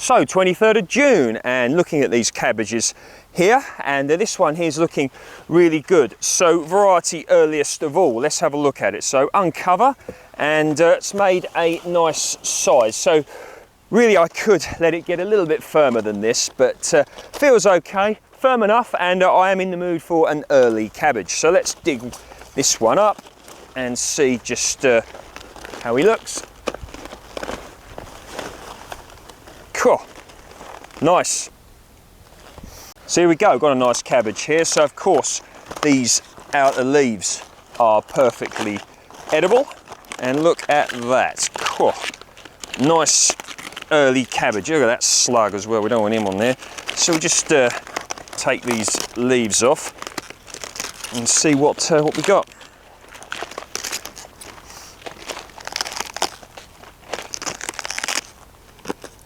So 23rd of June, and looking at these cabbages here, and this one here is looking really good. So variety earliest of all, let's have a look at it. So uncover, and it's made a nice size. So really I could let it get a little bit firmer than this, but feels okay, firm enough, and I am in the mood for an early cabbage. So let's dig this one up and see just how he looks. Cool, nice. So here we go, got a nice cabbage here. So of course these outer leaves are perfectly edible, and look at that. Cool, nice early cabbage. Look at that slug as well, we don't want him on there. So we just take these leaves off and see what we got.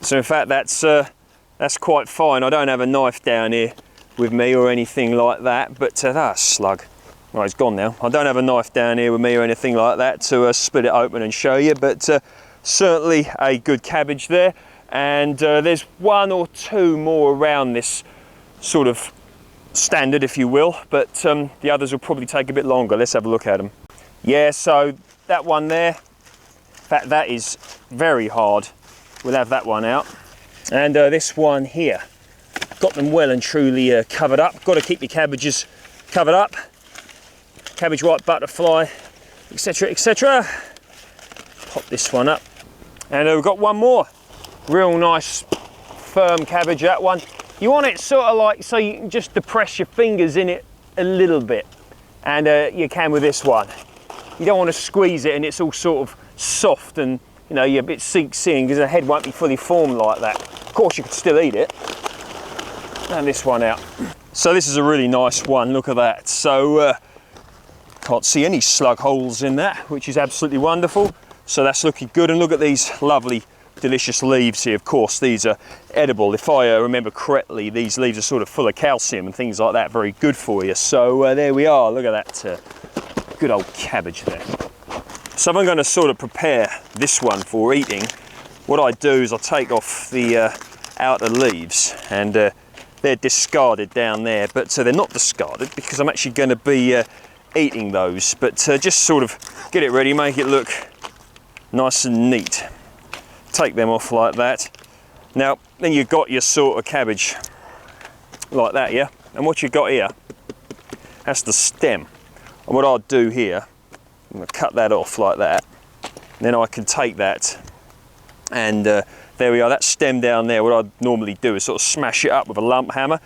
So in fact that's quite fine. I don't have a knife down here with me or anything like that, but that's slug. Oh, he's gone now. I don't have a knife down here with me or anything like that to split it open and show you, but certainly a good cabbage there. And there's one or two more around this sort of standard, if you will, but the others will probably take a bit longer. Let's have a look at them. Yeah, so that one there, in fact that is very hard. We'll have that one out. And this one here, got them well and truly covered up. Got to keep your cabbages covered up. Cabbage white butterfly, etc, etc. Pop this one up. And we've got one more. Real nice firm cabbage, that one. You want it sort of like, so you can just depress your fingers in it a little bit. And you can with this one. You don't want to squeeze it and it's all sort of soft and, you know, you're a bit seeing because the head won't be fully formed like that. Of course you could still eat it. And this one out. So this is a really nice one, look at that. So can't see any slug holes in that, which is absolutely wonderful. So that's looking good, and look at these lovely delicious leaves here. Of course these are edible. If I remember correctly, these leaves are sort of full of calcium and things like that, very good for you. So there we are, look at that good old cabbage there. So if I'm going to sort of prepare this one for eating, what I do is I take off the outer leaves, and they're discarded down there, but they're not discarded because I'm actually going to be eating those, but just sort of get it ready, make it look nice and neat. Take them off like that. Now then you've got your sort of cabbage like that, yeah, and what you've got here, that's the stem. And what I'll do here, I'm going to cut that off like that. Then I can take that, and there we are, that stem down there. What I'd normally do is sort of smash it up with a lump hammer,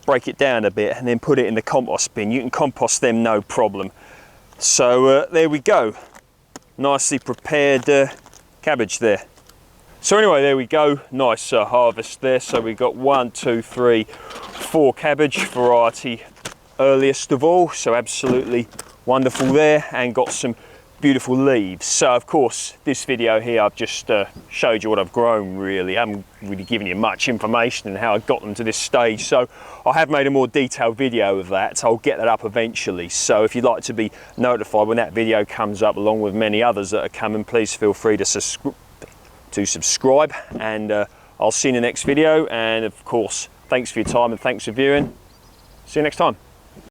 break it down a bit, and then put it in the compost bin. You can compost them no problem. So there we go, nicely prepared cabbage there. So anyway, there we go, nice harvest there. So we've got 1, 2, 3, 4 cabbage, variety earliest of all, so absolutely wonderful there, and got some beautiful leaves. So of course this video here I've just showed you what I've grown really. I haven't really given you much information on how I got them to this stage, so I have made a more detailed video of that. I'll get that up eventually, so if you'd like to be notified when that video comes up, along with many others that are coming, please feel free to subscribe, and I'll see you in the next video. And of course thanks for your time and thanks for viewing. See you next time.